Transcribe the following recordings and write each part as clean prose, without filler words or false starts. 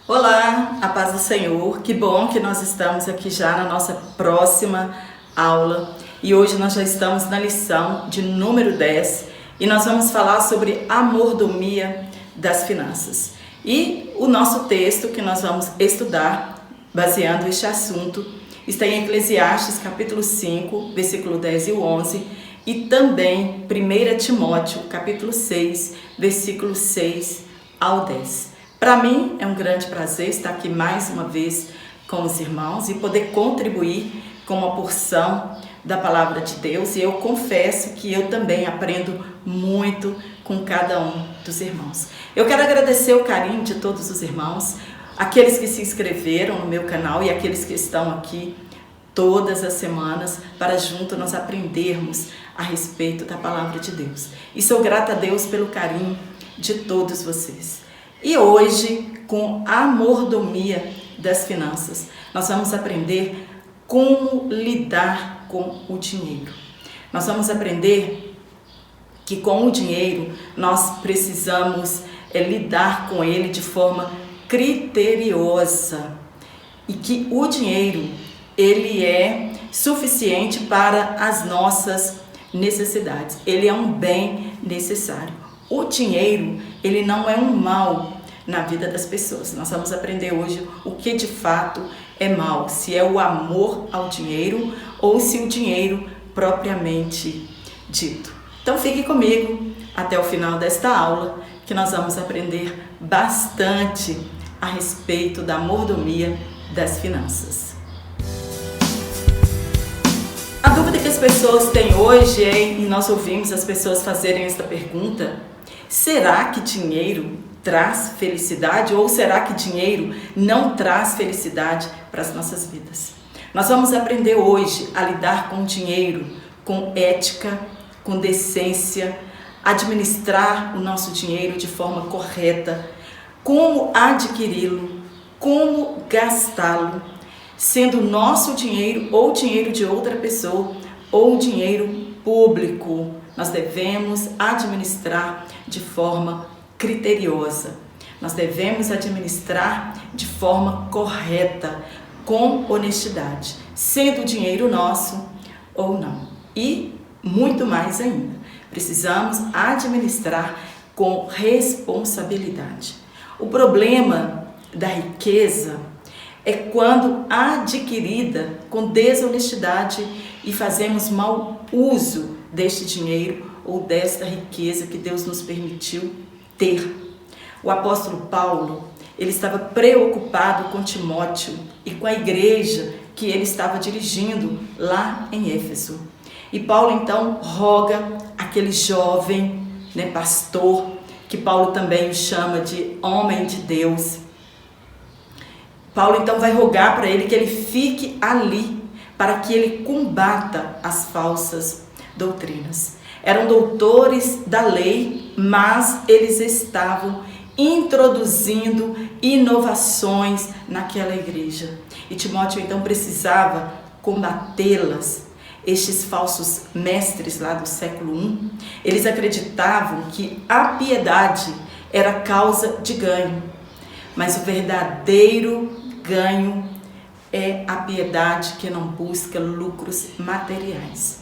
Olá, a paz do Senhor. Que bom que nós estamos aqui já na nossa próxima aula e hoje nós já estamos na lição de número 10 e nós vamos falar sobre a mordomia das finanças. E o nosso texto que nós vamos estudar, baseando este assunto, está em Eclesiastes capítulo 5, versículo 10 e 11 e também 1 Timóteo capítulo 6, versículo 6 ao 10. Para mim é um grande prazer estar aqui mais uma vez com os irmãos e poder contribuir com uma porção da palavra de Deus. E eu confesso que eu também aprendo muito com cada um dos irmãos. Eu quero agradecer o carinho de todos os irmãos, aqueles que se inscreveram no meu canal e aqueles que estão aqui todas as semanas para junto nós aprendermos a respeito da palavra de Deus. E sou grata a Deus pelo carinho de todos vocês. E hoje, com a mordomia das finanças, nós vamos aprender como lidar com o dinheiro. Nós vamos aprender que com o dinheiro nós precisamos lidar com ele de forma criteriosa e que o dinheiro ele é suficiente para as nossas necessidades. Ele é um bem necessário. O dinheiro, ele não é um mal na vida das pessoas. Nós vamos aprender hoje o que de fato é mal, se é o amor ao dinheiro ou se o dinheiro propriamente dito. Então fique comigo até o final desta aula, que nós vamos aprender bastante a respeito da mordomia das finanças. A dúvida que as pessoas têm hoje é, e nós ouvimos as pessoas fazerem esta pergunta: será que dinheiro traz felicidade ou será que dinheiro não traz felicidade para as nossas vidas? Nós vamos aprender hoje a lidar com o dinheiro, com ética, com decência, administrar o nosso dinheiro de forma correta, como adquiri-lo, como gastá-lo, sendo nosso dinheiro ou dinheiro de outra pessoa ou dinheiro público. Nós devemos administrar de forma criteriosa. Nós devemos administrar de forma correta, com honestidade, sendo o dinheiro nosso ou não. E muito mais ainda, precisamos administrar com responsabilidade. O problema da riqueza é quando adquirida com desonestidade e fazemos mau uso deste dinheiro ou desta riqueza que Deus nos permitiu ter. O apóstolo Paulo, ele estava preocupado com Timóteo e com a igreja que ele estava dirigindo lá em Éfeso. E Paulo então roga aquele jovem, pastor, que Paulo também o chama de homem de Deus. Paulo então vai rogar para ele que ele fique ali, para que ele combata as falsas doutrinas. Eram doutores da lei, mas eles estavam introduzindo inovações naquela igreja. E Timóteo então precisava combatê-las. Estes falsos mestres lá do século I, eles acreditavam que a piedade era causa de ganho, mas o verdadeiro ganho é a piedade que não busca lucros materiais,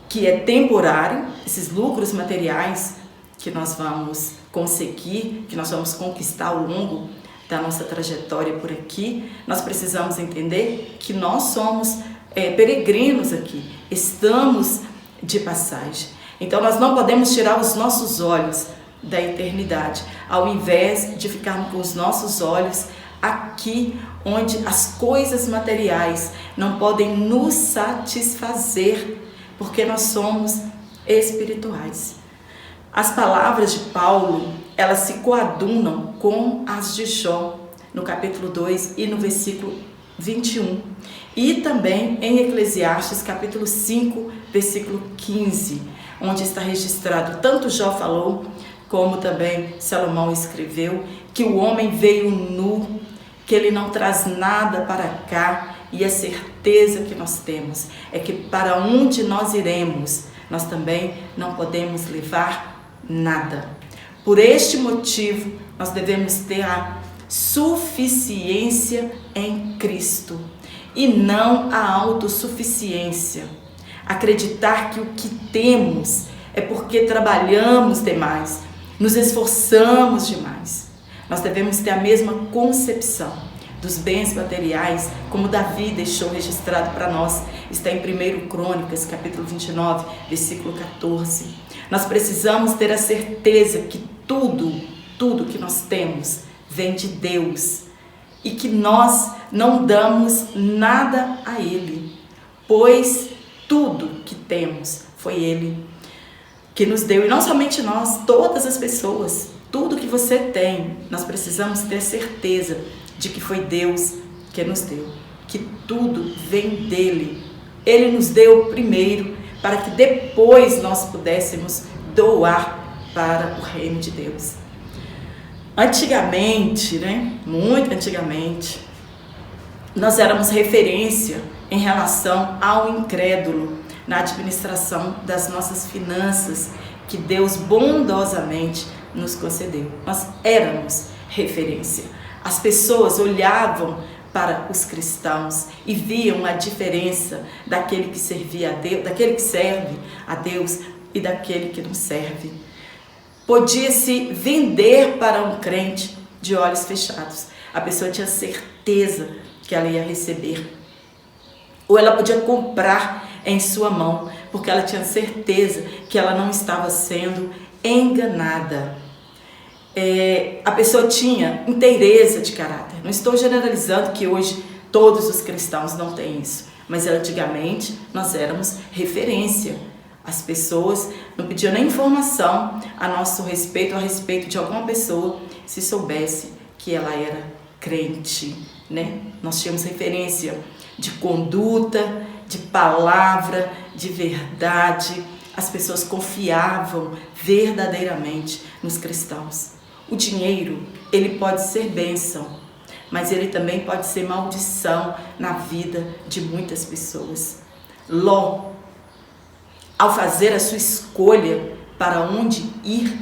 que é temporário. Esses lucros materiais que nós vamos conseguir, que nós vamos conquistar ao longo da nossa trajetória por aqui, nós precisamos entender que nós somos peregrinos aqui, estamos de passagem. Então nós não podemos tirar os nossos olhos da eternidade, ao invés de ficarmos com os nossos olhos aqui, onde as coisas materiais não podem nos satisfazer, porque nós somos espirituais. As palavras de Paulo, elas se coadunam com as de Jó, no capítulo 2 e no versículo 21. E também em Eclesiastes, capítulo 5, versículo 15, onde está registrado, tanto Jó falou, como também Salomão escreveu, que o homem veio nu, que ele não traz nada para cá, e a certeza que nós temos é que para onde nós iremos, nós também não podemos levar nada. Por este motivo, nós devemos ter a suficiência em Cristo e não a autossuficiência. Acreditar que o que temos é porque trabalhamos demais, nos esforçamos demais. Nós devemos ter a mesma concepção dos bens materiais, como Davi deixou registrado para nós. Está em 1 Crônicas, capítulo 29, versículo 14. Nós precisamos ter a certeza que tudo que nós temos vem de Deus e que nós não damos nada a Ele, pois tudo que temos foi Ele que nos deu, e não somente nós, todas as pessoas. Tudo que você tem, nós precisamos ter certeza de que foi Deus que nos deu, que tudo vem dele. Ele nos deu primeiro para que depois nós pudéssemos doar para o reino de Deus. Antigamente, muito antigamente, nós éramos referência em relação ao incrédulo na administração das nossas finanças que Deus bondosamente nos concedeu. Nós éramos referência. As pessoas olhavam para os cristãos e viam a diferença daquele que servia a Deus, daquele que serve a Deus e daquele que não serve. Podia-se vender para um crente de olhos fechados. A pessoa tinha certeza que ela ia receber. Ou ela podia comprar em sua mão, porque ela tinha certeza que ela não estava sendo enganada. A pessoa tinha inteireza de caráter. Não estou generalizando que hoje todos os cristãos não têm isso, mas antigamente nós éramos referência. As pessoas não pediam nem informação a nosso respeito, a respeito de alguma pessoa, se soubesse que ela era crente, Nós tínhamos referência de conduta, de palavra, de verdade. As pessoas confiavam verdadeiramente nos cristãos. O dinheiro, ele pode ser bênção, mas ele também pode ser maldição na vida de muitas pessoas. Ló, ao fazer a sua escolha para onde ir,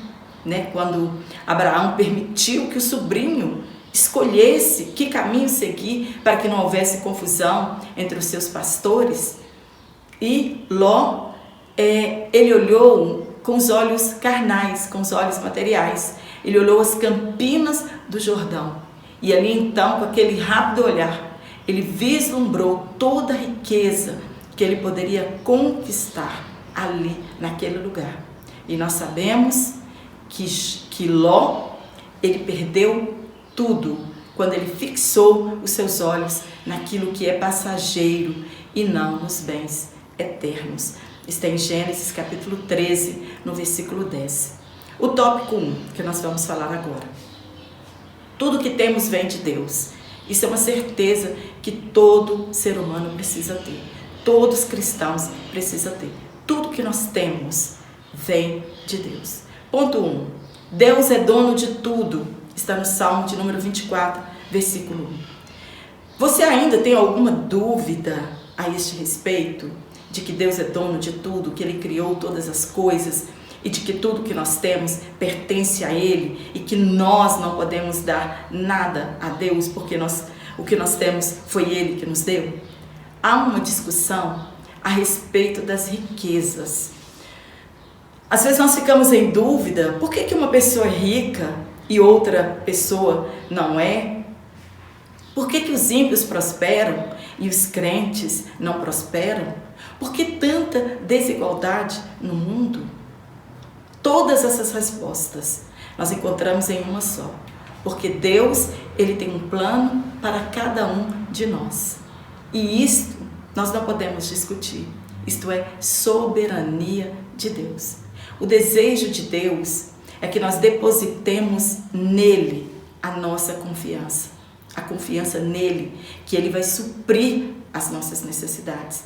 quando Abraão permitiu que o sobrinho escolhesse que caminho seguir para que não houvesse confusão entre os seus pastores, e Ló, ele olhou com os olhos carnais, com os olhos materiais. Ele olhou as campinas do Jordão e ali então, com aquele rápido olhar, ele vislumbrou toda a riqueza que ele poderia conquistar ali, naquele lugar. E nós sabemos que Ló, ele perdeu tudo quando ele fixou os seus olhos naquilo que é passageiro e não nos bens eternos. Está em Gênesis capítulo 13, no versículo 10. O tópico 1, que nós vamos falar agora. Tudo que temos vem de Deus. Isso é uma certeza que todo ser humano precisa ter. Todos os cristãos precisam ter. Tudo que nós temos vem de Deus. Ponto 1. Deus é dono de tudo. Está no Salmo de número 24, versículo 1. Você ainda tem alguma dúvida a este respeito? De que Deus é dono de tudo, que Ele criou todas as coisas e de que tudo que nós temos pertence a Ele e que nós não podemos dar nada a Deus porque o que nós temos foi Ele que nos deu? Há uma discussão a respeito das riquezas. Às vezes nós ficamos em dúvida, por que uma pessoa é rica e outra pessoa não é? Por que os ímpios prosperam e os crentes não prosperam? Por que tanta desigualdade no mundo? Todas essas respostas nós encontramos em uma só. Porque Deus, Ele tem um plano para cada um de nós. E isto nós não podemos discutir. Isto é soberania de Deus. O desejo de Deus é que nós depositemos nele a nossa confiança. A confiança nele, que Ele vai suprir as nossas necessidades.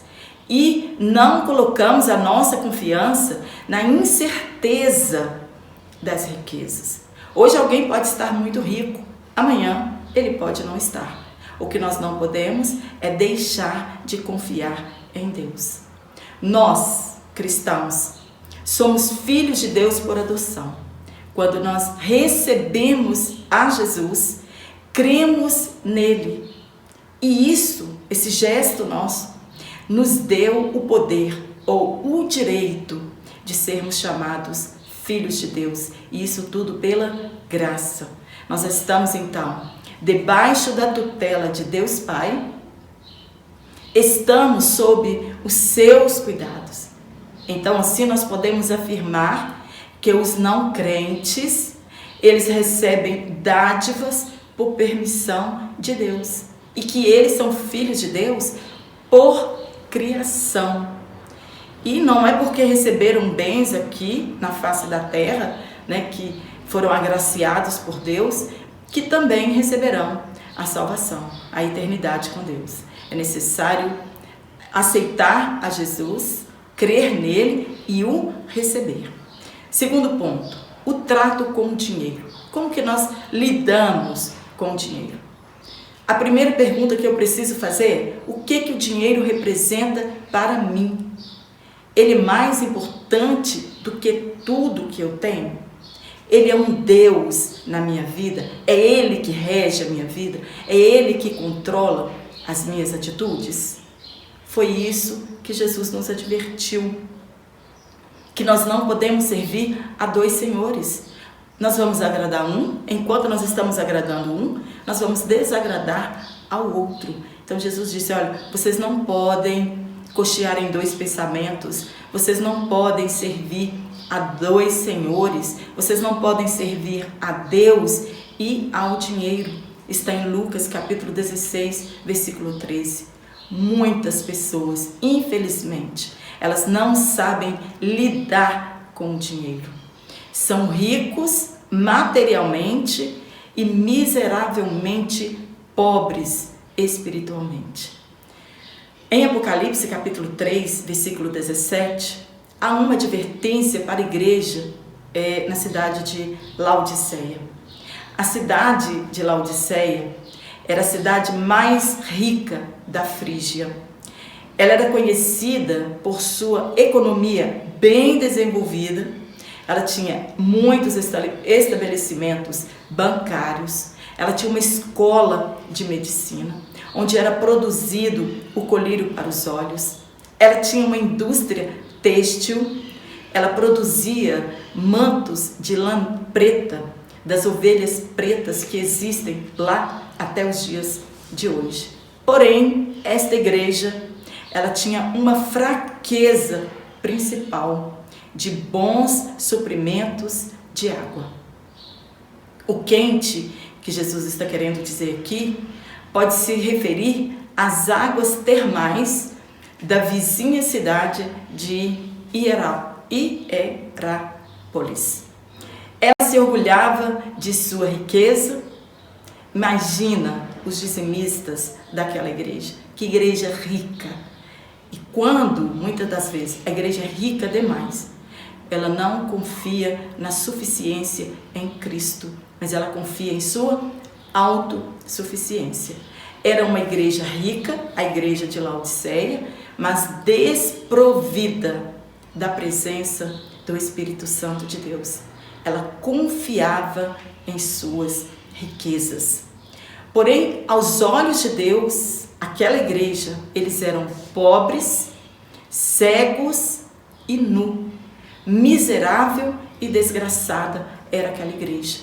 E não colocamos a nossa confiança na incerteza das riquezas. Hoje alguém pode estar muito rico, amanhã ele pode não estar. O que nós não podemos é deixar de confiar em Deus. Nós, cristãos, somos filhos de Deus por adoção. Quando nós recebemos a Jesus, cremos nele. E esse gesto nosso, nos deu o poder ou o direito de sermos chamados filhos de Deus. E isso tudo pela graça. Nós estamos então debaixo da tutela de Deus Pai, estamos sob os seus cuidados. Então assim nós podemos afirmar que os não crentes, eles recebem dádivas por permissão de Deus. E que eles são filhos de Deus por criação. E não é porque receberam bens aqui na face da terra, né, que foram agraciados por Deus, que também receberão a salvação, a eternidade com Deus. É necessário aceitar a Jesus, crer nele e o receber. Segundo ponto, o trato com o dinheiro. Como que nós lidamos com o dinheiro? A primeira pergunta que eu preciso fazer é: o que o dinheiro representa para mim? Ele é mais importante do que tudo que eu tenho? Ele é um Deus na minha vida? É Ele que rege a minha vida? É Ele que controla as minhas atitudes? Foi isso que Jesus nos advertiu. Que nós não podemos servir a dois senhores. Nós vamos agradar um, enquanto nós estamos agradando um, nós vamos desagradar ao outro. Então Jesus disse: olha, vocês não podem cochear em dois pensamentos, vocês não podem servir a dois senhores, vocês não podem servir a Deus e ao dinheiro. Está em Lucas capítulo 16, versículo 13. Muitas pessoas, infelizmente, elas não sabem lidar com o dinheiro. São ricos materialmente e miseravelmente pobres espiritualmente. Em Apocalipse capítulo 3, versículo 17, há uma advertência para a igreja na cidade de Laodiceia. A cidade de Laodiceia era a cidade mais rica da Frígia. Ela era conhecida por sua economia bem desenvolvida. Ela tinha muitos estabelecimentos bancários. Ela tinha uma escola de medicina, onde era produzido o colírio para os olhos. Ela tinha uma indústria têxtil. Ela produzia mantos de lã preta, das ovelhas pretas que existem lá até os dias de hoje. Porém, esta igreja, ela tinha uma fraqueza principal de bons suprimentos de água. O quente que Jesus está querendo dizer aqui pode se referir às águas termais da vizinha cidade de Hierápolis. Ela se orgulhava de sua riqueza. Imagina os dizimistas daquela igreja, que igreja rica. E quando, muitas das vezes, a igreja é rica demais, ela não confia na suficiência em Cristo, mas ela confia em sua autossuficiência. Era uma igreja rica, a igreja de Laodiceia, mas desprovida da presença do Espírito Santo de Deus. Ela confiava em suas riquezas. Porém, aos olhos de Deus, aquela igreja, eles eram pobres, cegos e nu. Miserável e desgraçada era aquela igreja.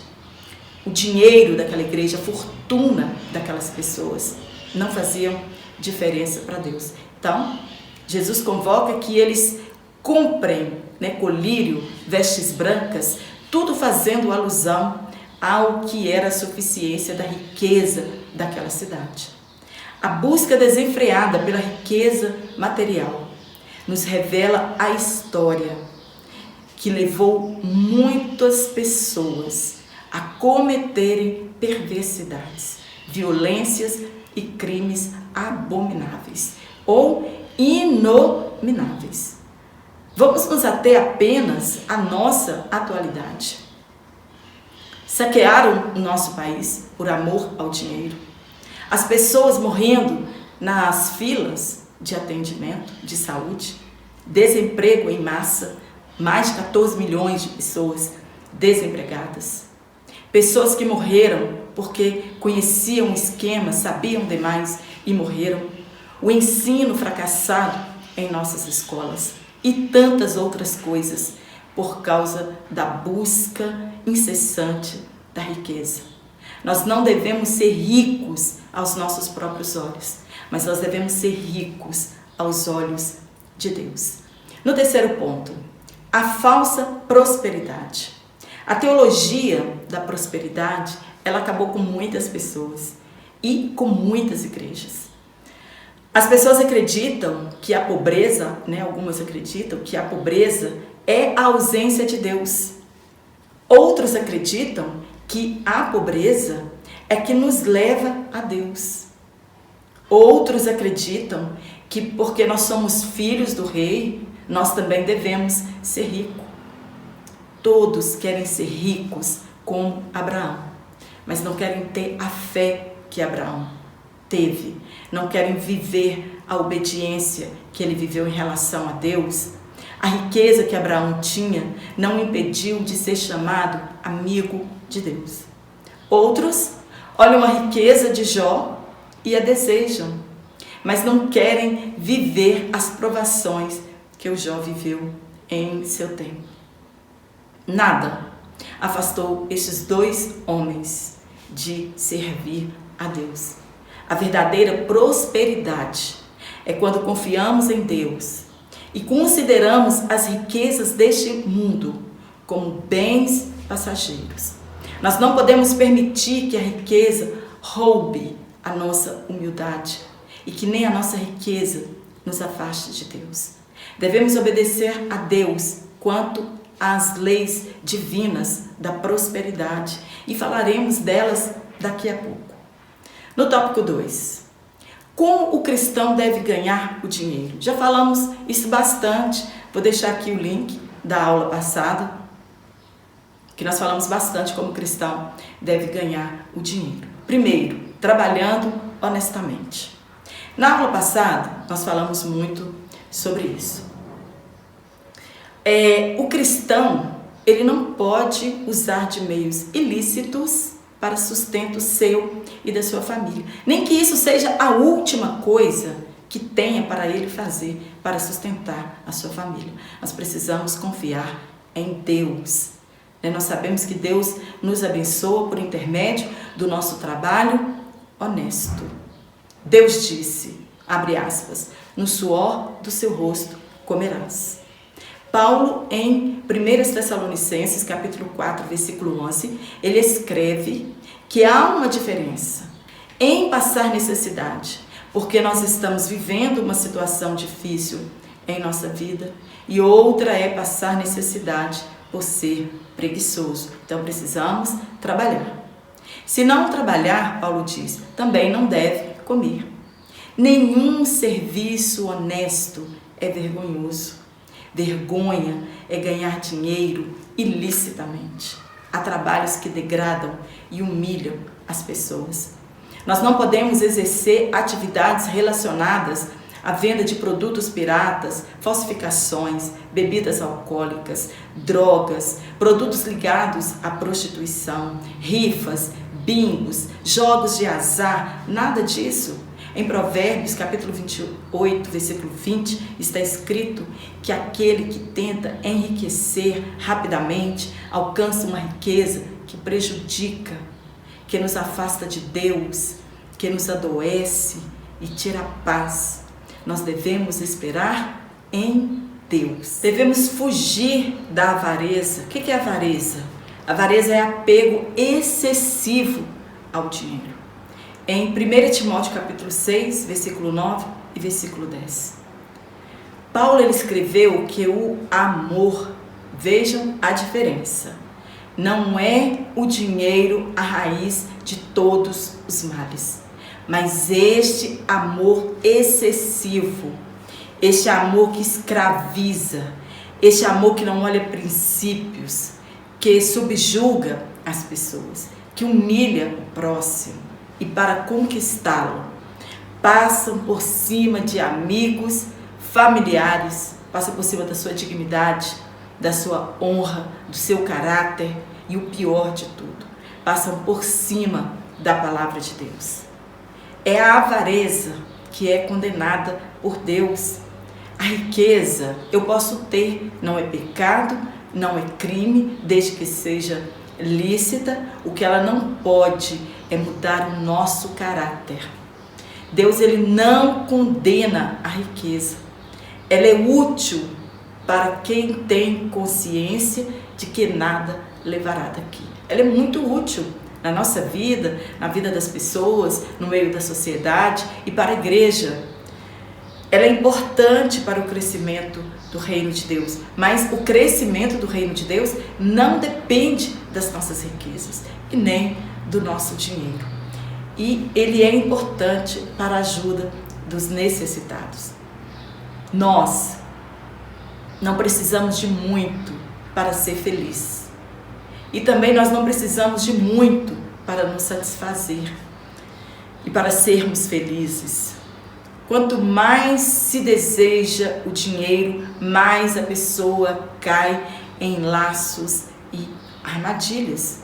O dinheiro daquela igreja, a fortuna daquelas pessoas não faziam diferença para Deus. Então, Jesus convoca que eles comprem, colírio, vestes brancas, tudo fazendo alusão ao que era a suficiência da riqueza daquela cidade. A busca desenfreada pela riqueza material nos revela a história que levou muitas pessoas a cometerem perversidades, violências e crimes abomináveis ou inomináveis. Vamos nos ater apenas à nossa atualidade. Saquearam o nosso país por amor ao dinheiro. As pessoas morrendo nas filas de atendimento de saúde, desemprego em massa, mais de 14 milhões de pessoas desempregadas. Pessoas que morreram porque conheciam o esquema, sabiam demais e morreram. O ensino fracassado em nossas escolas e tantas outras coisas por causa da busca incessante da riqueza. Nós não devemos ser ricos aos nossos próprios olhos, mas nós devemos ser ricos aos olhos de Deus. No terceiro ponto, a falsa prosperidade. A teologia da prosperidade, ela acabou com muitas pessoas e com muitas igrejas. As pessoas acreditam que a pobreza, algumas acreditam que a pobreza é a ausência de Deus. Outros acreditam que a pobreza é que nos leva a Deus. Outros acreditam que porque nós somos filhos do rei, nós também devemos ser ricos. Todos querem ser ricos como Abraão, mas não querem ter a fé que Abraão teve. Não querem viver a obediência que ele viveu em relação a Deus. A riqueza que Abraão tinha não o impediu de ser chamado amigo de Deus. Outros olham a riqueza de Jó e a desejam, mas não querem viver as provações que o Jó viveu em seu tempo. Nada afastou estes dois homens de servir a Deus. A verdadeira prosperidade é quando confiamos em Deus e consideramos as riquezas deste mundo como bens passageiros. Nós não podemos permitir que a riqueza roube a nossa humildade e que nem a nossa riqueza nos afaste de Deus. Devemos obedecer a Deus quanto às leis divinas da prosperidade e falaremos delas daqui a pouco. No tópico 2, como o cristão deve ganhar o dinheiro? Já falamos isso bastante, vou deixar aqui o link da aula passada, que nós falamos bastante como o cristão deve ganhar o dinheiro. Primeiro, trabalhando honestamente. Na aula passada, nós falamos muito sobre isso. O cristão, ele não pode usar de meios ilícitos para sustento seu e da sua família. Nem que isso seja a última coisa que tenha para ele fazer para sustentar a sua família. Nós precisamos confiar em Deus. Nós sabemos que Deus nos abençoa por intermédio do nosso trabalho honesto. Deus disse, abre aspas, no suor do seu rosto comerás. Paulo, em 1 Tessalonicenses, capítulo 4, versículo 11, ele escreve que há uma diferença em passar necessidade, porque nós estamos vivendo uma situação difícil em nossa vida, e outra é passar necessidade por ser preguiçoso. Então precisamos trabalhar. Se não trabalhar, Paulo diz, também não deve comer. Nenhum serviço honesto é vergonhoso. Vergonha é ganhar dinheiro ilicitamente. Há trabalhos que degradam e humilham as pessoas. Nós não podemos exercer atividades relacionadas à venda de produtos piratas, falsificações, bebidas alcoólicas, drogas, produtos ligados à prostituição, rifas, bingos, jogos de azar, nada disso. Em Provérbios, capítulo 28, versículo 20, está escrito que aquele que tenta enriquecer rapidamente alcança uma riqueza que prejudica, que nos afasta de Deus, que nos adoece e tira a paz. Nós devemos esperar em Deus. Devemos fugir da avareza. O que é avareza? Avareza é apego excessivo ao dinheiro. Em 1 Timóteo capítulo 6, versículo 9 e versículo 10. Paulo ele escreveu que o amor, vejam a diferença, não é o dinheiro a raiz de todos os males, mas este amor excessivo, este amor que escraviza, este amor que não olha princípios, que subjuga as pessoas, que humilha o próximo. E para conquistá-lo, passam por cima de amigos, familiares, passam por cima da sua dignidade, da sua honra, do seu caráter e o pior de tudo, passam por cima da palavra de Deus. É a avareza que é condenada por Deus. A riqueza eu posso ter, não é pecado, não é crime, desde que seja lícita. O que ela não pode é mudar o nosso caráter. Deus, ele não condena a riqueza. Ela é útil para quem tem consciência de que nada levará daqui. Ela é muito útil na nossa vida, na vida das pessoas, no meio da sociedade e para a igreja. Ela é importante para o crescimento do reino de Deus, mas o crescimento do reino de Deus não depende das nossas riquezas e nem do nosso dinheiro. E ele é importante para a ajuda dos necessitados. Nós não precisamos de muito para ser feliz. E também nós não precisamos de muito para nos satisfazer e para sermos felizes. Quanto mais se deseja o dinheiro, mais a pessoa cai em laços e armadilhas.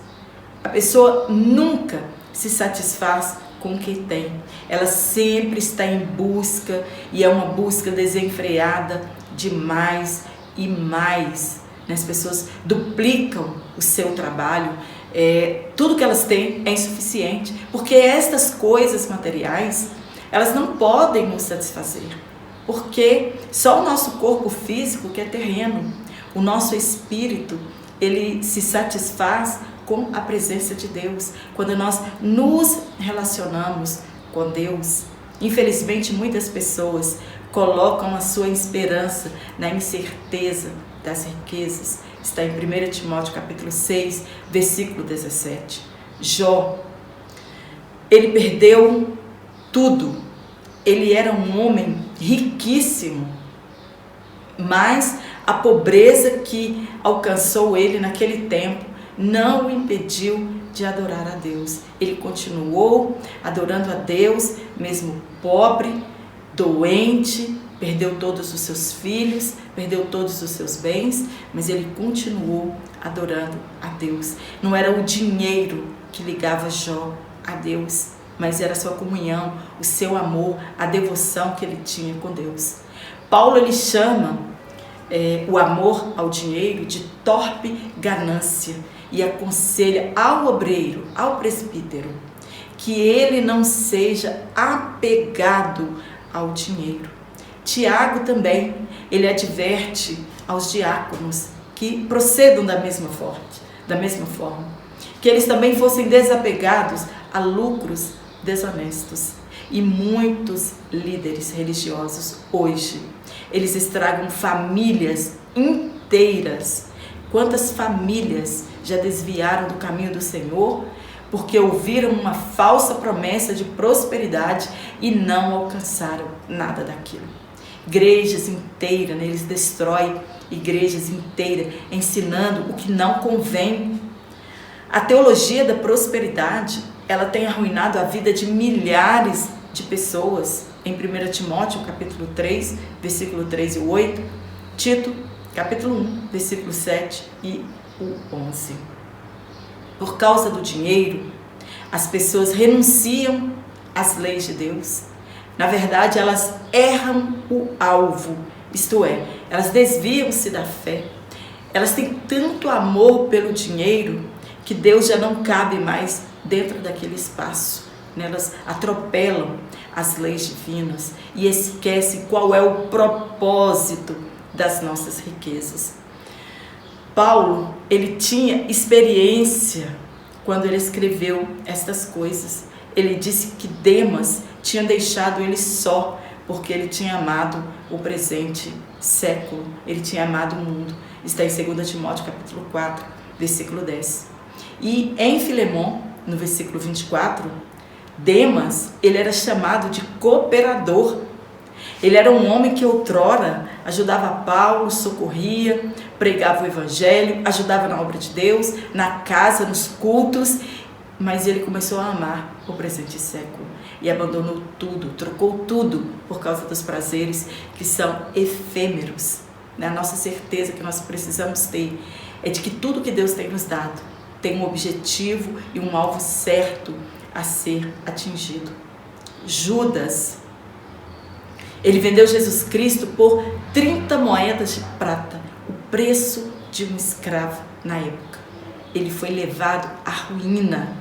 A pessoa nunca se satisfaz com o que tem. Ela sempre está em busca, e é uma busca desenfreada de mais e mais. As pessoas duplicam o seu trabalho, tudo que elas têm é insuficiente, porque estas coisas materiais, elas não podem nos satisfazer, porque só o nosso corpo físico que é terreno, o nosso espírito, ele se satisfaz com a presença de Deus. Quando nós nos relacionamos com Deus, infelizmente muitas pessoas colocam a sua esperança na incerteza das riquezas. Está em 1 Timóteo capítulo 6, versículo 17. Jó, ele perdeu tudo. Ele era um homem riquíssimo, mas a pobreza que alcançou ele naquele tempo não o impediu de adorar a Deus. Ele continuou adorando a Deus, mesmo pobre, doente, perdeu todos os seus filhos, perdeu todos os seus bens, mas ele continuou adorando a Deus. Não era o dinheiro que ligava Jó a Deus, mas era a sua comunhão, o seu amor, a devoção que ele tinha com Deus. Paulo, ele chama o amor ao dinheiro de torpe ganância e aconselha ao obreiro, ao presbítero, que ele não seja apegado ao dinheiro. Tiago também, ele adverte aos diáconos que procedam da mesma forma, que eles também fossem desapegados a lucros desonestos. E muitos líderes religiosos hoje, eles estragam famílias inteiras. Quantas famílias já desviaram do caminho do Senhor porque ouviram uma falsa promessa de prosperidade e não alcançaram nada daquilo? Igrejas inteiras, eles destroem igrejas inteiras, ensinando o que não convém. A teologia da prosperidade, ela tem arruinado a vida de milhares de pessoas. Em 1 Timóteo, capítulo 3, versículo 3 e 8, Tito, capítulo 1, versículo 7 e o 11. Por causa do dinheiro, as pessoas renunciam às leis de Deus. Na verdade, elas erram o alvo, isto é, elas desviam-se da fé. Elas têm tanto amor pelo dinheiro que Deus já não cabe mais dentro daquele espaço. Elas atropelam as leis divinas e esquecem qual é o propósito das nossas riquezas. Paulo, ele tinha experiência quando ele escreveu estas coisas. Ele disse que Demas tinha deixado ele só, porque ele tinha amado o presente século, ele tinha amado o mundo. Está em 2 Timóteo capítulo 4, versículo 10. E em Filemon, no versículo 24, Demas, ele era chamado de cooperador. Ele era um homem que outrora ajudava Paulo, socorria, pregava o evangelho, ajudava na obra de Deus, na casa, nos cultos, mas ele começou a amar o presente século e abandonou tudo, trocou tudo por causa dos prazeres que são efêmeros. A nossa certeza que nós precisamos ter é de que tudo que Deus tem nos dado tem um objetivo e um alvo certo, a ser atingido. Judas, ele vendeu Jesus Cristo por 30 moedas de prata, o preço de um escravo na época. Ele foi levado à ruína.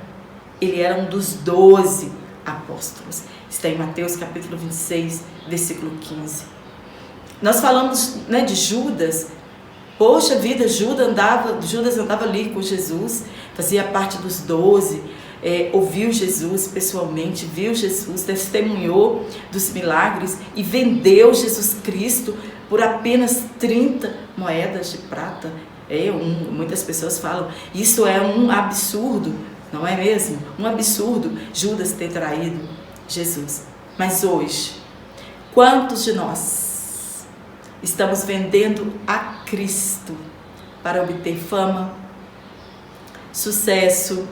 Ele era um dos 12 apóstolos. Está em Mateus capítulo 26, versículo 15. Nós falamos, de Judas. Poxa vida, Judas andava ali com Jesus, fazia parte dos 12, ouviu Jesus pessoalmente, viu Jesus, testemunhou dos milagres e vendeu Jesus Cristo por apenas 30 moedas de prata. Muitas pessoas falam, isso é um absurdo, não é mesmo? Um absurdo Judas ter traído Jesus. Mas hoje, quantos de nós estamos vendendo a Cristo para obter fama, sucesso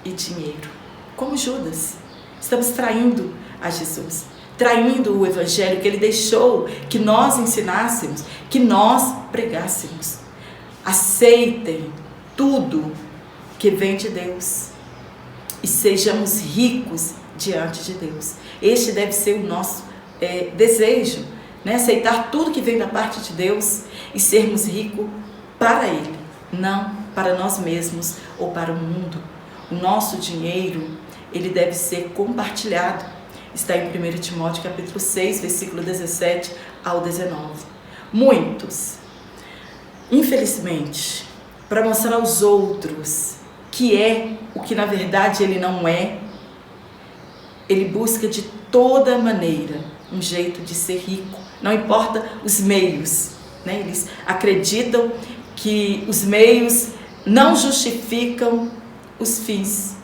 e dinheiro? Como Judas, estamos traindo a Jesus, traindo o evangelho que ele deixou que nós ensinássemos, que nós pregássemos. Aceitem tudo que vem de Deus e sejamos ricos diante de Deus. Este deve ser o nosso desejo, aceitar tudo que vem da parte de Deus e sermos ricos para Ele, não para nós mesmos ou para o mundo. O nosso dinheiro, ele deve ser compartilhado. Está em 1 Timóteo capítulo 6, versículo 17 ao 19. Muitos, infelizmente, para mostrar aos outros que é o que na verdade ele não é, ele busca de toda maneira um jeito de ser rico, não importa os meios, Eles acreditam que os meios não justificam os fins.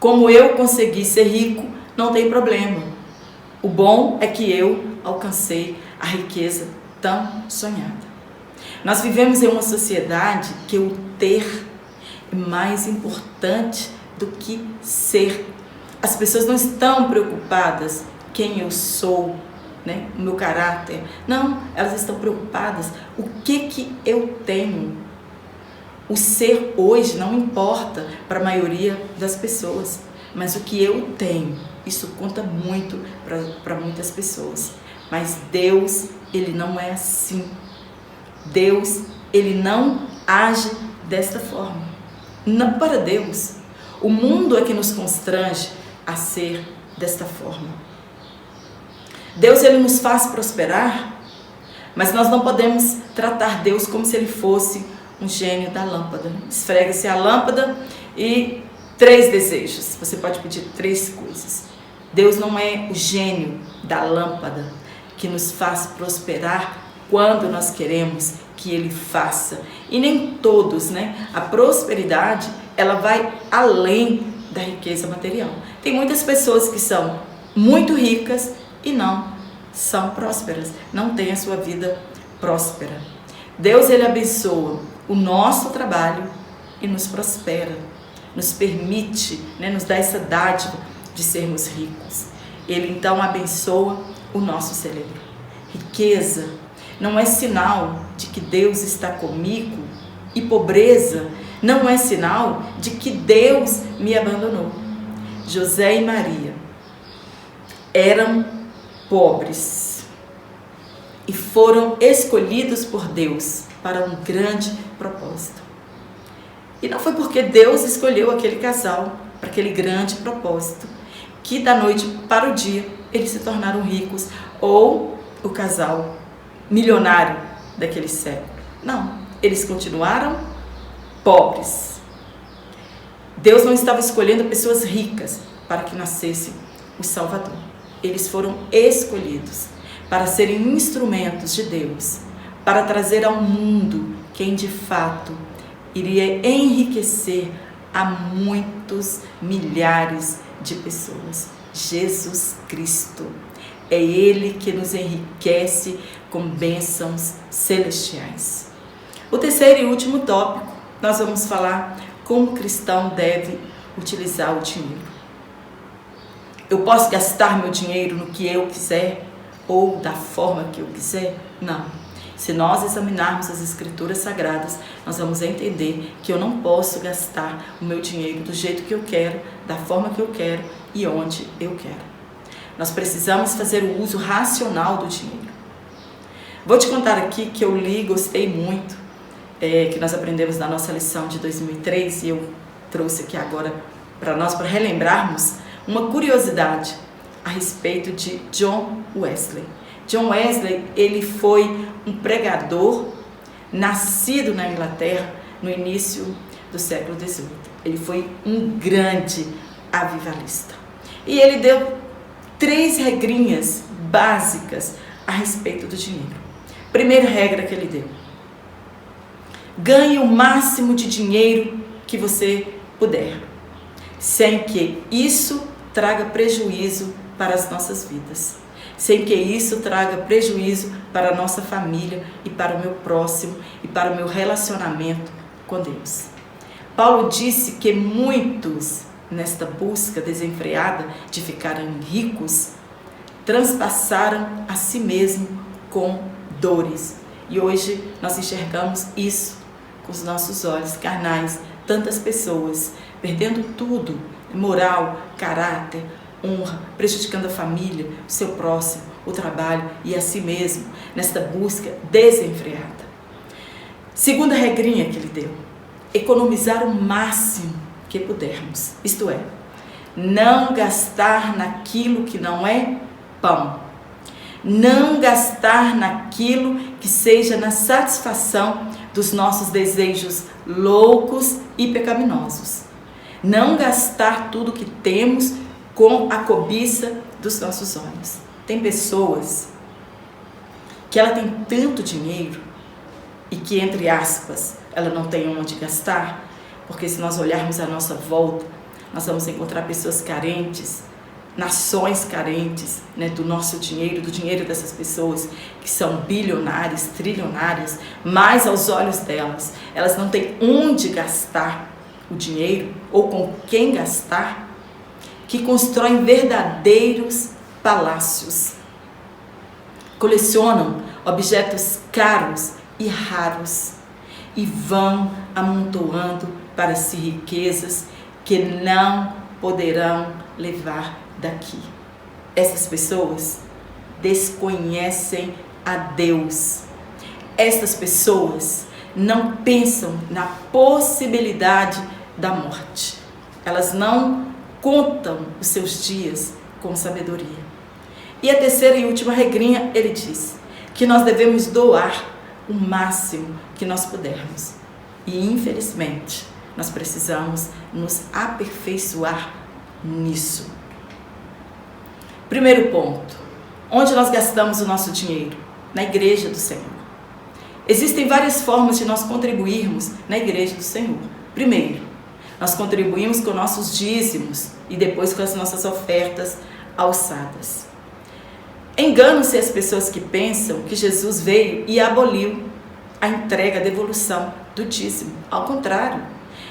Como eu consegui ser rico, não tem problema. O bom é que eu alcancei a riqueza tão sonhada. Nós vivemos em uma sociedade que o ter é mais importante do que ser. As pessoas não estão preocupadas quem eu sou, o meu caráter. Não, elas estão preocupadas o que eu tenho. O ser hoje não importa para a maioria das pessoas, mas o que eu tenho, isso conta muito para muitas pessoas. Mas Deus, ele não é assim. Deus, ele não age desta forma. Não para Deus. O mundo é que nos constrange a ser desta forma. Deus, ele nos faz prosperar, mas nós não podemos tratar Deus como se ele fosse um gênio da lâmpada. Esfrega-se a lâmpada e 3 desejos. Você pode pedir 3 coisas. Deus não é o gênio da lâmpada que nos faz prosperar quando nós queremos que ele faça. E nem todos, A prosperidade, ela vai além da riqueza material. Tem muitas pessoas que são muito ricas e não são prósperas, não têm a sua vida próspera. Deus, ele abençoa o nosso trabalho e nos prospera, nos permite, nos dá essa dádiva de sermos ricos. Ele então abençoa o nosso cérebro. Riqueza não é sinal de que Deus está comigo e pobreza não é sinal de que Deus me abandonou. José e Maria eram pobres e foram escolhidos por Deus para um grande propósito. E não foi porque Deus escolheu aquele casal para aquele grande propósito que da noite para o dia eles se tornaram ricos ou o casal milionário daquele século. Não, eles continuaram pobres. Deus não estava escolhendo pessoas ricas para que nascesse o Salvador. Eles foram escolhidos para serem instrumentos de Deus, para trazer ao mundo quem de fato iria enriquecer a muitos milhares de pessoas. Jesus Cristo. É Ele que nos enriquece com bênçãos celestiais. O terceiro e último tópico, nós vamos falar como o cristão deve utilizar o dinheiro. Eu posso gastar meu dinheiro no que eu quiser ou da forma que eu quiser? Não. Se nós examinarmos as Escrituras Sagradas, nós vamos entender que eu não posso gastar o meu dinheiro do jeito que eu quero, da forma que eu quero e onde eu quero. Nós precisamos fazer o uso racional do dinheiro. Vou te contar aqui que eu li, gostei muito, que nós aprendemos na nossa lição de 2003 e eu trouxe aqui agora para nós, para relembrarmos uma curiosidade a respeito de John Wesley. John Wesley, ele foi um pregador nascido na Inglaterra no início do século XVIII. Ele foi um grande avivalista. E ele deu 3 regrinhas básicas a respeito do dinheiro. Primeira regra que ele deu: ganhe o máximo de dinheiro que você puder, sem que isso traga prejuízo para as nossas vidas, sem que isso traga prejuízo para a nossa família e para o meu próximo e para o meu relacionamento com Deus. Paulo disse que muitos, nesta busca desenfreada de ficarem ricos, transpassaram a si mesmo com dores. E hoje nós enxergamos isso com os nossos olhos carnais, tantas pessoas perdendo tudo, moral, caráter, honra, prejudicando a família, o seu próximo, o trabalho e a si mesmo, nesta busca desenfreada. Segunda regrinha que ele deu: economizar o máximo que pudermos, isto é, não gastar naquilo que não é pão, não gastar naquilo que seja na satisfação dos nossos desejos loucos e pecaminosos, não gastar tudo que temos com a cobiça dos nossos olhos. Tem pessoas que ela tem tanto dinheiro e que, entre aspas, ela não tem onde gastar, porque se nós olharmos à nossa volta, nós vamos encontrar pessoas carentes, nações carentes, né, do nosso dinheiro, do dinheiro dessas pessoas que são bilionárias, trilionárias, mas aos olhos delas, elas não têm onde gastar o dinheiro ou com quem gastar, que constroem verdadeiros palácios, colecionam objetos caros e raros e vão amontoando para si riquezas que não poderão levar daqui. Essas pessoas desconhecem a Deus. Estas pessoas não pensam na possibilidade da morte. Elas não contam os seus dias com sabedoria. E a terceira e última regrinha, ele diz que nós devemos doar o máximo que nós pudermos. E infelizmente, nós precisamos nos aperfeiçoar nisso. Primeiro ponto: onde nós gastamos o nosso dinheiro? Na igreja do Senhor. Existem várias formas de nós contribuirmos na igreja do Senhor. Primeiro, nós contribuímos com nossos dízimos e depois com as nossas ofertas alçadas. Enganam-se as pessoas que pensam que Jesus veio e aboliu a entrega, a devolução do dízimo. Ao contrário,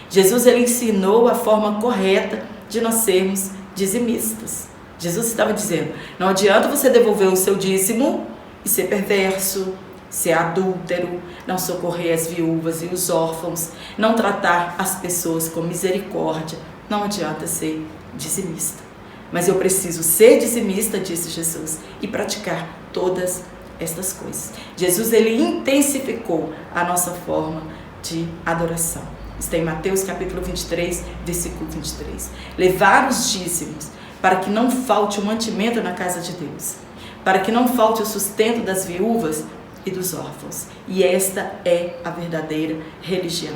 Jesus ele ensinou a forma correta de nós sermos dizimistas. Jesus estava dizendo: não adianta você devolver o seu dízimo e ser perverso, ser adúltero, não socorrer as viúvas e os órfãos, não tratar as pessoas com misericórdia. Não adianta ser dizimista. Mas eu preciso ser dizimista, disse Jesus, e praticar todas estas coisas. Jesus ele intensificou a nossa forma de adoração. Está em Mateus capítulo 23, versículo 23. Levar os dízimos para que não falte o mantimento na casa de Deus, para que não falte o sustento das viúvas e dos órfãos. E esta é a verdadeira religião.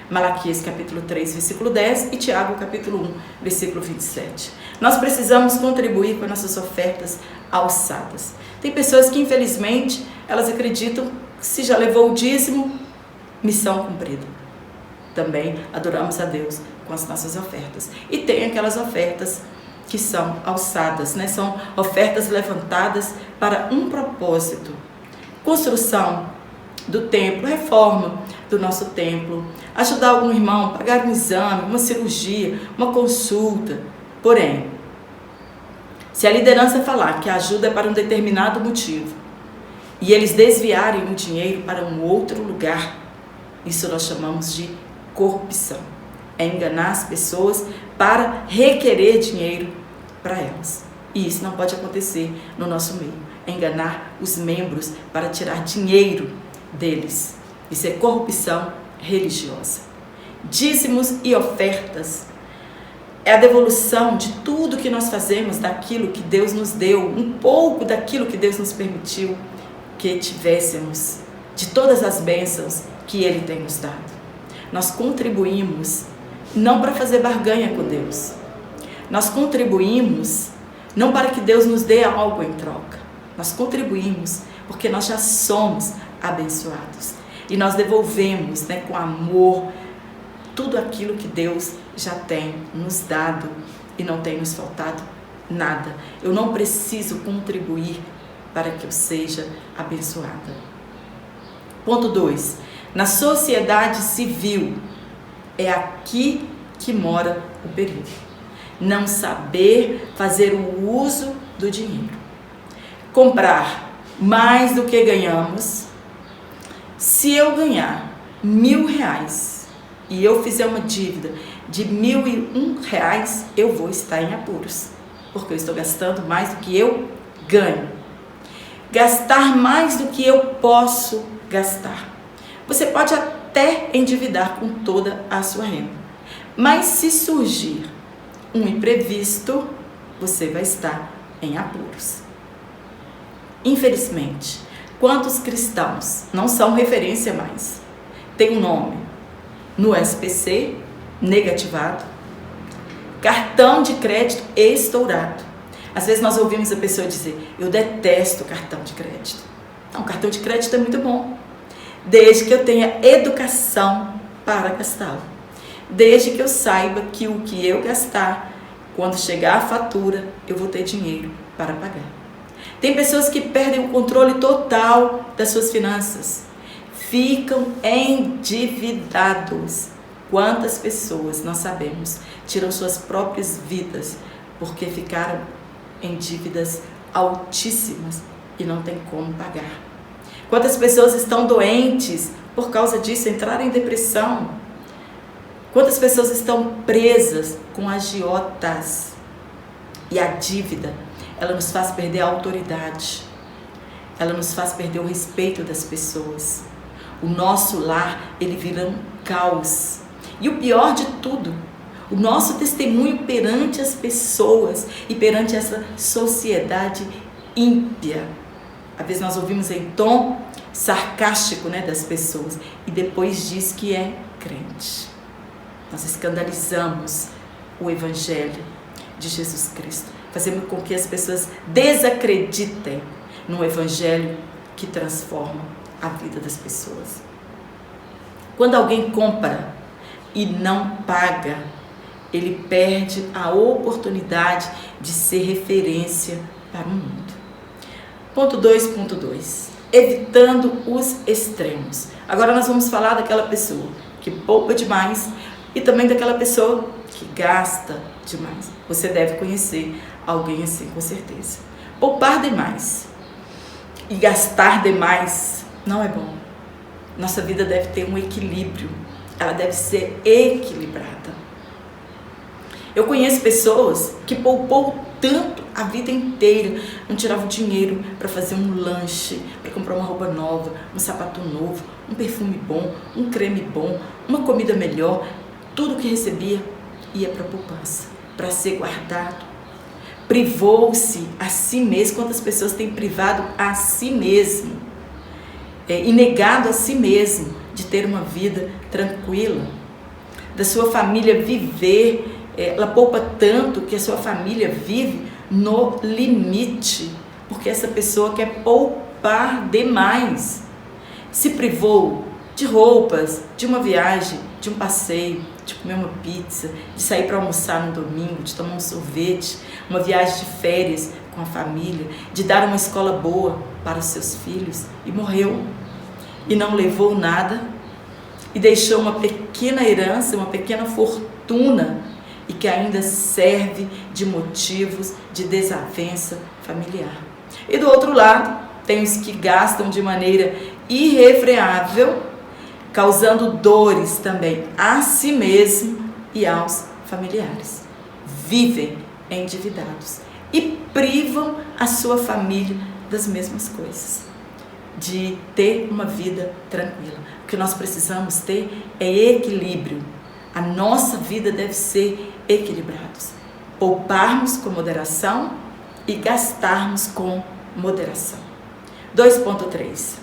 Malaquias capítulo 3, versículo 10 e Tiago capítulo 1, versículo 27. Nós precisamos contribuir com nossas ofertas alçadas. Tem pessoas que, infelizmente, elas acreditam que se já levou o dízimo, missão cumprida. Também adoramos a Deus com as nossas ofertas. E tem aquelas ofertas que são alçadas, né? São ofertas levantadas para um propósito: construção do templo, reforma do nosso templo, ajudar algum irmão, pagar um exame, uma cirurgia, uma consulta. Porém, se a liderança falar que a ajuda é para um determinado motivo e eles desviarem o dinheiro para um outro lugar. Isso nós chamamos de corrupção. É enganar as pessoas para requerer dinheiro para elas. E isso não pode acontecer no nosso meio. É enganar os membros para tirar dinheiro deles. Isso é corrupção religiosa. Dízimos e ofertas é a devolução de tudo que nós fazemos, daquilo que Deus nos deu, um pouco daquilo que Deus nos permitiu que tivéssemos, de todas as bênçãos que Ele tem nos dado. Nós contribuímos não para fazer barganha com Deus. Nós contribuímos não para que Deus nos dê algo em troca. Nós contribuímos porque nós já somos abençoados. E nós devolvemos, com amor, tudo aquilo que Deus já tem nos dado e não tem nos faltado nada. Eu não preciso contribuir para que eu seja abençoada. Ponto 2. Na sociedade civil, é aqui que mora o perigo. Não saber fazer o uso do dinheiro. Comprar mais do que ganhamos. Se eu ganhar R$1.000 e eu fizer uma dívida de R$1.001, eu vou estar em apuros, porque eu estou gastando mais do que eu ganho. Gastar mais do que eu posso gastar. Você pode até endividar com toda a sua renda, mas se surgir um imprevisto, você vai estar em apuros. Infelizmente, quantos cristãos não são referência mais? Tem um nome no SPC, negativado, cartão de crédito estourado. Às vezes nós ouvimos a pessoa dizer: eu detesto cartão de crédito. Não, cartão de crédito é muito bom, desde que eu tenha educação para gastá-lo. Desde que eu saiba que o que eu gastar, quando chegar a fatura, eu vou ter dinheiro para pagar. Tem pessoas que perdem o controle total das suas finanças. Ficam endividados. Quantas pessoas, nós sabemos, tiram suas próprias vidas porque ficaram em dívidas altíssimas e não tem como pagar. Quantas pessoas estão doentes por causa disso, entraram em depressão. Quantas pessoas estão presas com agiotas. E a dívida, ela nos faz perder a autoridade. Ela nos faz perder o respeito das pessoas. O nosso lar, ele vira um caos. E o pior de tudo, o nosso testemunho perante as pessoas e perante essa sociedade ímpia. Às vezes nós ouvimos em tom sarcástico, das pessoas, e depois diz que é crente. Nós escandalizamos o Evangelho de Jesus Cristo. Fazemos com que as pessoas desacreditem no Evangelho que transforma a vida das pessoas. Quando alguém compra e não paga, ele perde a oportunidade de ser referência para o mundo. Ponto 2.2. Evitando os extremos. Agora nós vamos falar daquela pessoa que poupa demais e também daquela pessoa que gasta demais. Você deve conhecer alguém assim, com certeza. Poupar demais e gastar demais não é bom. Nossa vida deve ter um equilíbrio. Ela deve ser equilibrada. Eu conheço pessoas que poupou tanto a vida inteira, não tiravam dinheiro para fazer um lanche, para comprar uma roupa nova, um sapato novo, um perfume bom, um creme bom, uma comida melhor. Tudo que recebia ia para a poupança, para ser guardado. Privou-se a si mesmo. Quantas pessoas têm privado a si mesmo e negado a si mesmo de ter uma vida tranquila, da sua família viver? Ela poupa tanto que a sua família vive no limite, porque essa pessoa quer poupar demais. Se privou de roupas, de uma viagem, de um passeio, de comer uma pizza, de sair para almoçar no domingo, de tomar um sorvete, uma viagem de férias com a família, de dar uma escola boa para os seus filhos, e morreu. E não levou nada, e deixou uma pequena herança, uma pequena fortuna, e que ainda serve de motivos de desavença familiar. E do outro lado, tem os que gastam de maneira irrefreável, causando dores também a si mesmo e aos familiares. Vivem endividados e privam a sua família das mesmas coisas, de ter uma vida tranquila. O que nós precisamos ter é equilíbrio. A nossa vida deve ser equilibrada. Pouparmos com moderação e gastarmos com moderação. 2.3.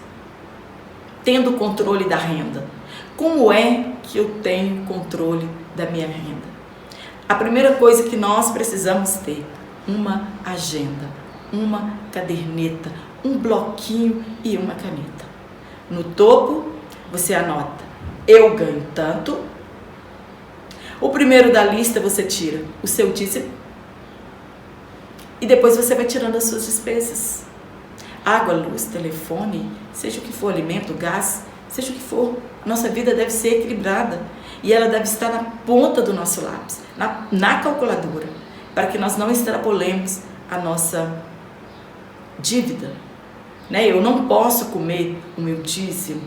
Tendo controle da renda. Como é que eu tenho controle da minha renda? A primeira coisa que nós precisamos ter, uma agenda, uma caderneta, um bloquinho e uma caneta. No topo, você anota, eu ganho tanto. O primeiro da lista você tira o seu dízimo e depois você vai tirando as suas despesas. Água, luz, telefone, seja o que for, alimento, gás, seja o que for. Nossa vida deve ser equilibrada e ela deve estar na ponta do nosso lápis, na calculadora, para que nós não extrapolemos a nossa dívida. Eu não posso comer o meu dízimo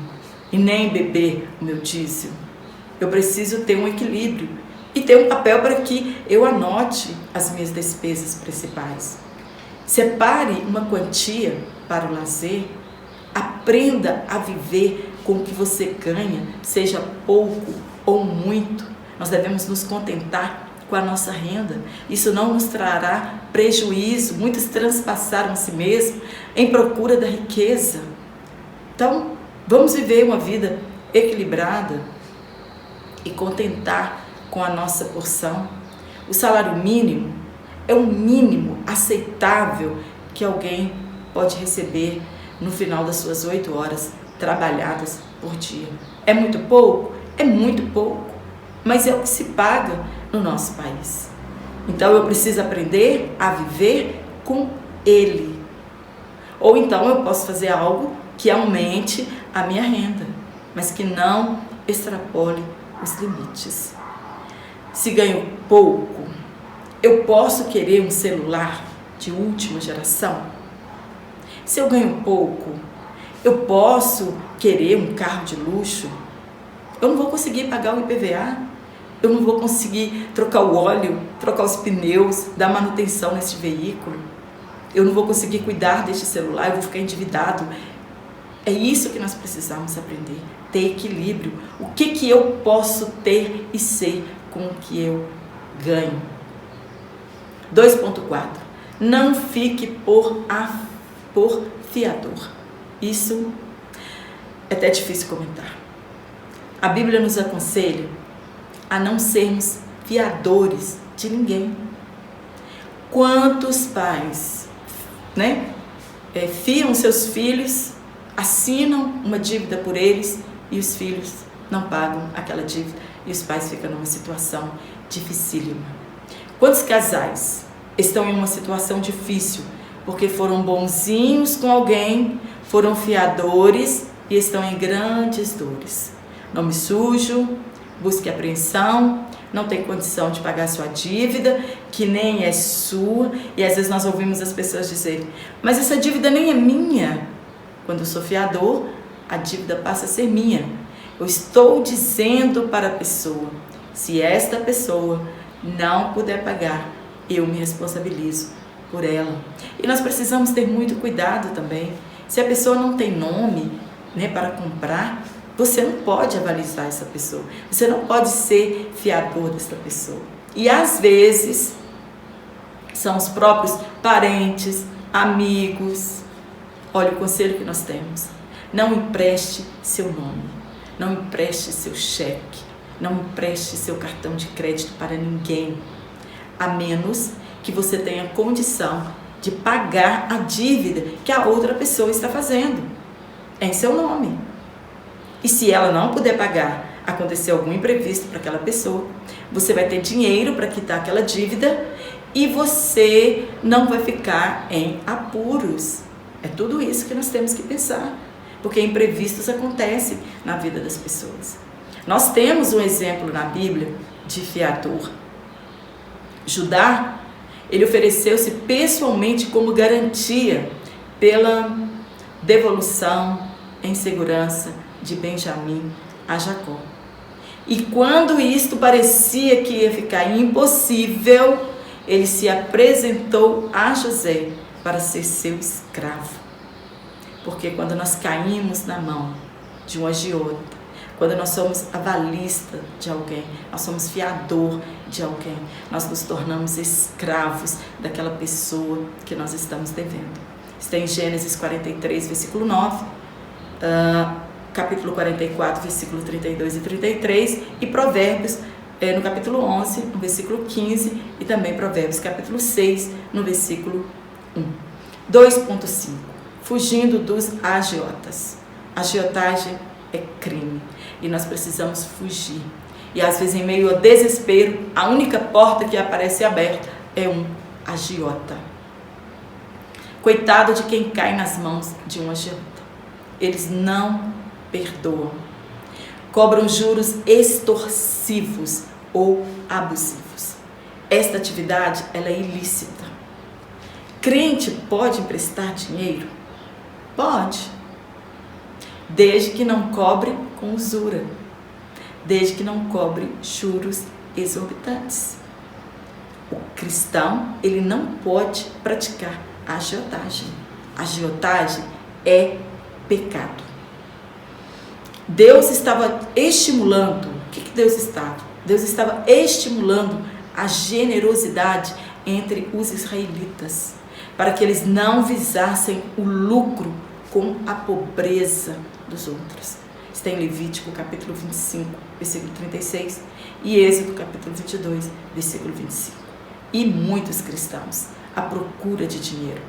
e nem beber o meu dízimo. Eu preciso ter um equilíbrio e ter um papel para que eu anote as minhas despesas principais. Separe uma quantia para o lazer. Aprenda a viver com o que você ganha, seja pouco ou muito. Nós devemos nos contentar com a nossa renda. Isso não nos trará prejuízo. Muitos transpassaram a si mesmos em procura da riqueza. Então, vamos viver uma vida equilibrada e contentar com a nossa porção. O salário mínimo é o mínimo aceitável que alguém pode receber no final das suas 8 horas trabalhadas por dia. É muito pouco? É muito pouco, mas é o que se paga no nosso país. Então eu preciso aprender a viver com ele. Ou então eu posso fazer algo que aumente a minha renda, mas que não extrapole os limites. Se ganho pouco, eu posso querer um celular de última geração? Se eu ganho pouco, eu posso querer um carro de luxo? Eu não vou conseguir pagar o IPVA, eu não vou conseguir trocar o óleo, trocar os pneus, dar manutenção nesse veículo, eu não vou conseguir cuidar deste celular, eu vou ficar endividado. É isso que nós precisamos aprender, ter equilíbrio. O que eu posso ter e ser com o que eu ganho? 2.4. Não fique por fiador. Isso é até difícil comentar. A Bíblia nos aconselha a não sermos fiadores de ninguém. Quantos pais, fiam seus filhos, assinam uma dívida por eles e os filhos não pagam aquela dívida e os pais ficam numa situação dificílima. Quantos casais estão em uma situação difícil porque foram bonzinhos com alguém, foram fiadores e estão em grandes dores? Nome sujo, busque apreensão, não tem condição de pagar sua dívida, que nem é sua, e às vezes nós ouvimos as pessoas dizerem, mas essa dívida nem é minha. Quando eu sou fiador, a dívida passa a ser minha. Eu estou dizendo para a pessoa, se esta pessoa não puder pagar, eu me responsabilizo por ela. E nós precisamos ter muito cuidado também. Se a pessoa não tem nome, para comprar, você não pode avalizar essa pessoa. Você não pode ser fiador dessa pessoa. E às vezes, são os próprios parentes, amigos. Olha o conselho que nós temos. Não empreste seu nome. Não empreste seu cheque. Não empreste seu cartão de crédito para ninguém. A menos que você tenha condição de pagar a dívida que a outra pessoa está fazendo em seu nome. E se ela não puder pagar, acontecer algum imprevisto para aquela pessoa, você vai ter dinheiro para quitar aquela dívida e você não vai ficar em apuros. É tudo isso que nós temos que pensar, porque imprevistos acontecem na vida das pessoas. Nós temos um exemplo na Bíblia de fiador. Judá, ele ofereceu-se pessoalmente como garantia devolução em segurança de Benjamim a Jacó. E quando isto parecia que ia ficar impossível, ele se apresentou a José para ser seu escravo. Porque quando nós caímos na mão de um agiota, quando nós somos avalista de alguém, nós somos fiador de alguém, nós nos tornamos escravos daquela pessoa que nós estamos devendo. Está em Gênesis 43, versículo 9, capítulo 44, versículo 32 e 33, e Provérbios no capítulo 11, no versículo 15, e também Provérbios capítulo 6, no versículo 1. 2.5. Fugindo dos agiotas. Agiotagem é crime e nós precisamos fugir. E às vezes, em meio ao desespero, a única porta que aparece aberta é um agiota. Coitado de quem cai nas mãos de um agiota. Eles não perdoam. Cobram juros extorsivos ou abusivos. Esta atividade ela é ilícita. Crente pode emprestar dinheiro? Pode. Desde que não cobre com usura. Desde que não cobre juros exorbitantes. O cristão, ele não pode praticar agiotagem. Agiotagem é pecado. Deus estava estimulando, o que Deus estava? Deus estava estimulando a generosidade entre os israelitas, para que eles não visassem o lucro com a pobreza dos outros. Está em Levítico capítulo 25, versículo 36, e Êxodo capítulo 22, versículo 25. E muitos cristãos, à procura de dinheiro,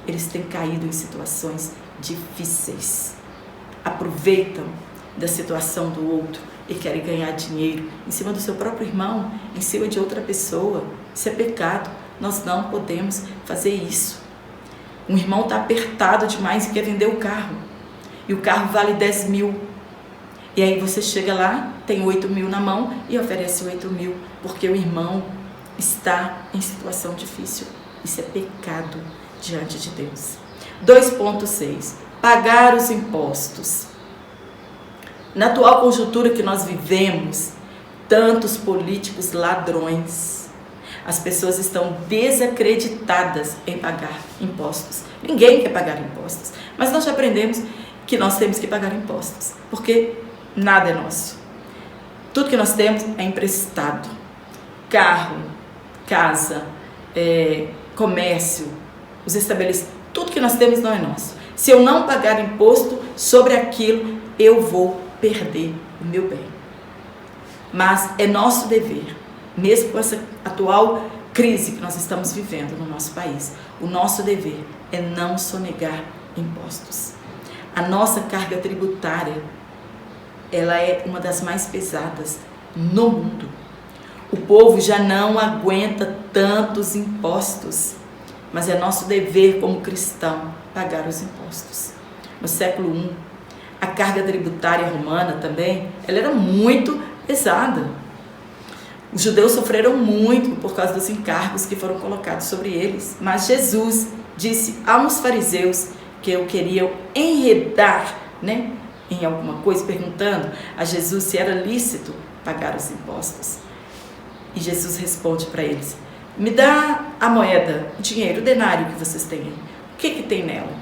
eles têm caído em situações difíceis. Aproveitam da situação do outro e querem ganhar dinheiro em cima do seu próprio irmão, em cima de outra pessoa. Isso é pecado. Nós não podemos fazer isso. Um irmão está apertado demais e quer vender o carro. E o carro vale 10 mil. E aí você chega lá, tem 8 mil na mão e oferece 8 mil, porque o irmão está em situação difícil. Isso é pecado diante de Deus. 2.6. Pagar os impostos. Na atual conjuntura que nós vivemos, tantos políticos ladrões, as pessoas estão desacreditadas em pagar impostos. Ninguém quer pagar impostos, mas nós já aprendemos que nós temos que pagar impostos, porque nada é nosso. Tudo que nós temos é emprestado. Carro, casa, comércio, os estabelecimentos, tudo que nós temos não é nosso. Se eu não pagar imposto sobre aquilo, eu vou perder o meu bem. Mas é nosso dever, mesmo com essa atual crise que nós estamos vivendo no nosso país, o nosso dever é não sonegar impostos. A nossa carga tributária, ela é uma das mais pesadas no mundo. O povo já não aguenta tantos impostos, mas é nosso dever como cristão pagar os impostos. No século I, a carga tributária romana também, ela era muito pesada. Os judeus sofreram muito por causa dos encargos que foram colocados sobre eles. Mas Jesus disse aos fariseus que o queriam enredar, em alguma coisa, perguntando a Jesus se era lícito pagar os impostos. E Jesus responde para eles: me dá a moeda, o dinheiro, o denário que vocês têm aí. O que tem nela?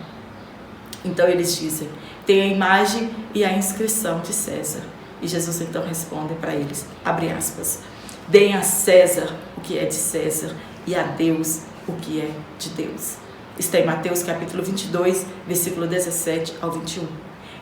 Então eles dizem: tem a imagem e a inscrição de César. E Jesus então responde para eles, abre aspas, deem a César o que é de César e a Deus o que é de Deus. Está em Mateus capítulo 22, versículo 17 ao 21.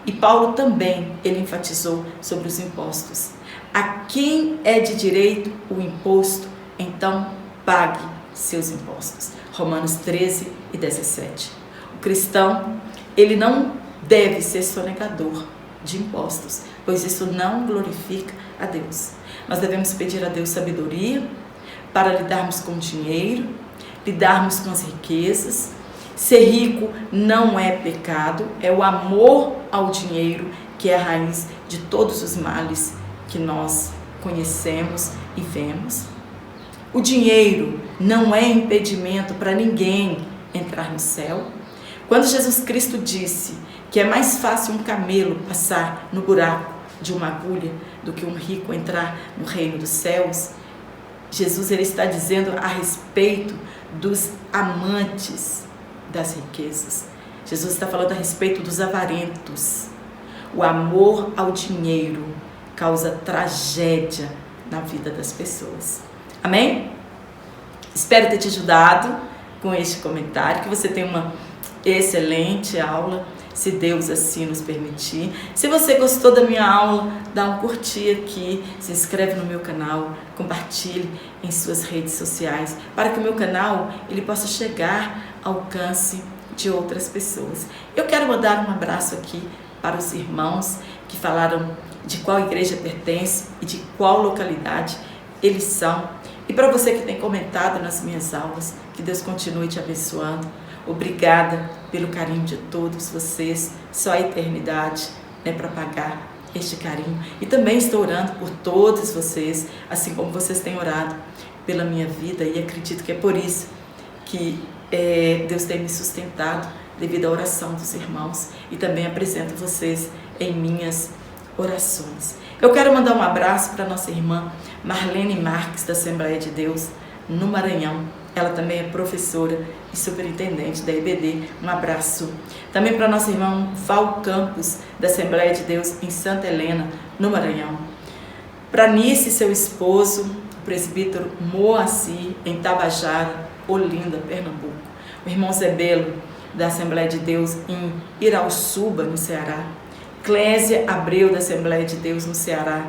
E Paulo também, ele enfatizou sobre os impostos. A quem é de direito o imposto, então pague seus impostos. Romanos 13 e 17. O cristão, ele não deve ser sonegador de impostos, pois isso não glorifica a Deus. Nós devemos pedir a Deus sabedoria para lidarmos com o dinheiro, lidarmos com as riquezas. Ser rico não é pecado, é o amor ao dinheiro que é a raiz de todos os males que nós conhecemos e vemos. O dinheiro não é impedimento para ninguém entrar no céu. Quando Jesus Cristo disse que é mais fácil um camelo passar no buraco de uma agulha do que um rico entrar no reino dos céus, Jesus ele está dizendo a respeito dos amantes das riquezas. Jesus está falando a respeito dos avarentos. O amor ao dinheiro causa tragédia na vida das pessoas. Amém? Espero ter te ajudado com este comentário, que você tenha uma excelente aula, se Deus assim nos permitir. Se você gostou da minha aula, dá um curtir aqui, se inscreve no meu canal, compartilhe em suas redes sociais, para que o meu canal ele possa chegar ao alcance de outras pessoas. Eu quero mandar um abraço aqui para os irmãos que falaram de qual igreja pertence e de qual localidade eles são. E para você que tem comentado nas minhas aulas, que Deus continue te abençoando. Obrigada pelo carinho de todos vocês. Só a eternidade é para pagar este carinho. E também estou orando por todos vocês, assim como vocês têm orado pela minha vida. E acredito que é por isso que Deus tem me sustentado, devido à oração dos irmãos. E também apresento vocês em minhas orações. Eu quero mandar um abraço para nossa irmã Marlene Marques, da Assembleia de Deus, no Maranhão. Ela também é professora e superintendente da EBD. Um abraço. Também para nosso irmão Val Campos, da Assembleia de Deus, em Santa Helena, no Maranhão. Para Nice, seu esposo, o presbítero Moacir, em Tabajara, Olinda, Pernambuco. O irmão Zebelo, da Assembleia de Deus, em Irauçuba, no Ceará. Clésia Abreu, da Assembleia de Deus, no Ceará.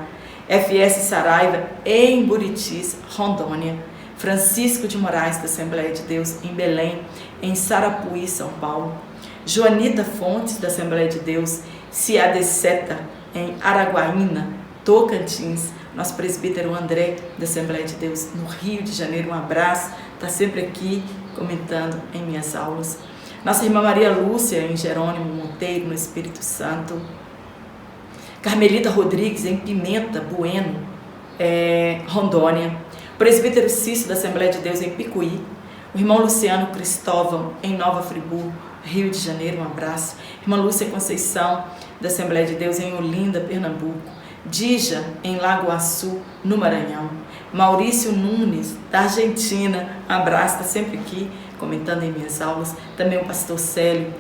FS Saraiva, em Buritis, Rondônia. Francisco de Moraes, da Assembleia de Deus, em Belém, em Sarapuí, São Paulo. Joanita Fontes, da Assembleia de Deus, Ciadeceta, em Araguaína, Tocantins. Nosso presbítero André, da Assembleia de Deus, no Rio de Janeiro. Um abraço, está sempre aqui comentando em minhas aulas. Nossa irmã Maria Lúcia, em Jerônimo Monteiro, no Espírito Santo. Carmelita Rodrigues, em Pimenta, Bueno, Rondônia. Presbítero Cício, da Assembleia de Deus, em Picuí. O irmão Luciano Cristóvão, em Nova Friburgo, Rio de Janeiro. Um abraço. Irmã Lúcia Conceição, da Assembleia de Deus, em Olinda, Pernambuco. Dija, em Lagoaçu, no Maranhão. Maurício Nunes, da Argentina. Um abraço, está sempre aqui comentando em minhas aulas. Também o pastor Célio,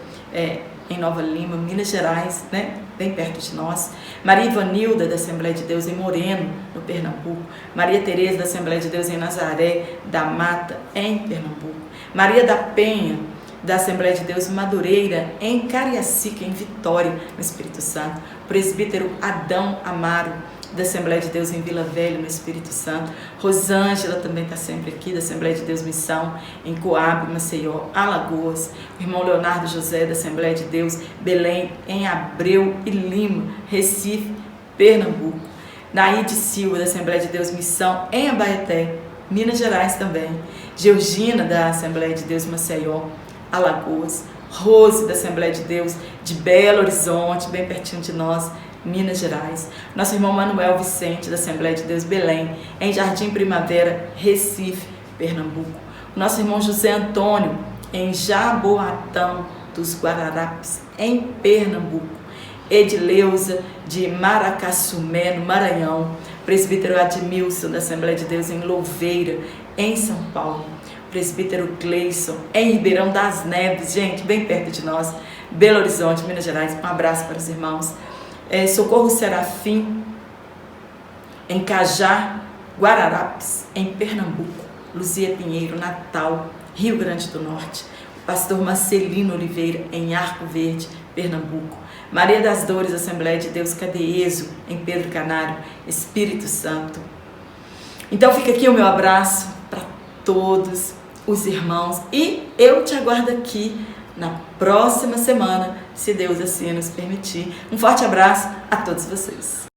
em Nova Lima, Minas Gerais, né? Bem perto de nós. Maria Ivanilda, da Assembleia de Deus, em Moreno, no Pernambuco. Maria Tereza, da Assembleia de Deus, em Nazaré da Mata, em Pernambuco. Maria da Penha, da Assembleia de Deus, em Madureira, em Cariacica, em Vitória, no Espírito Santo. Presbítero Adão Amaro, da Assembleia de Deus, em Vila Velha, no Espírito Santo. Rosângela também está sempre aqui, da Assembleia de Deus Missão, em Coab, Maceió, Alagoas. O irmão Leonardo José, da Assembleia de Deus, Belém, em Abreu e Lima, Recife, Pernambuco. Naide Silva, da Assembleia de Deus Missão, em Abaeté, Minas Gerais também. Georgina, da Assembleia de Deus Maceió, Alagoas. Rose, da Assembleia de Deus de Belo Horizonte, bem pertinho de nós, Minas Gerais. Nosso irmão Manuel Vicente, da Assembleia de Deus Belém, em Jardim Primavera, Recife, Pernambuco. Nosso irmão José Antônio, em Jaboatão dos Guararapes, em Pernambuco. Edileuza, de Maracassumé, no Maranhão. Presbítero Admilson, da Assembleia de Deus, em Louveira, em São Paulo. Presbítero Cleison, em Ribeirão das Neves, gente, bem perto de nós, Belo Horizonte, Minas Gerais. Um abraço para os irmãos. Socorro Serafim, em Cajá, Guararapes, em Pernambuco. Luzia Pinheiro, Natal, Rio Grande do Norte. Pastor Marcelino Oliveira, em Arco Verde, Pernambuco. Maria das Dores, Assembleia de Deus, Cadeeso, em Pedro Canário, Espírito Santo. Então fica aqui o meu abraço para todos os irmãos e eu te aguardo aqui na próxima semana, se Deus assim nos permitir. Um forte abraço a todos vocês.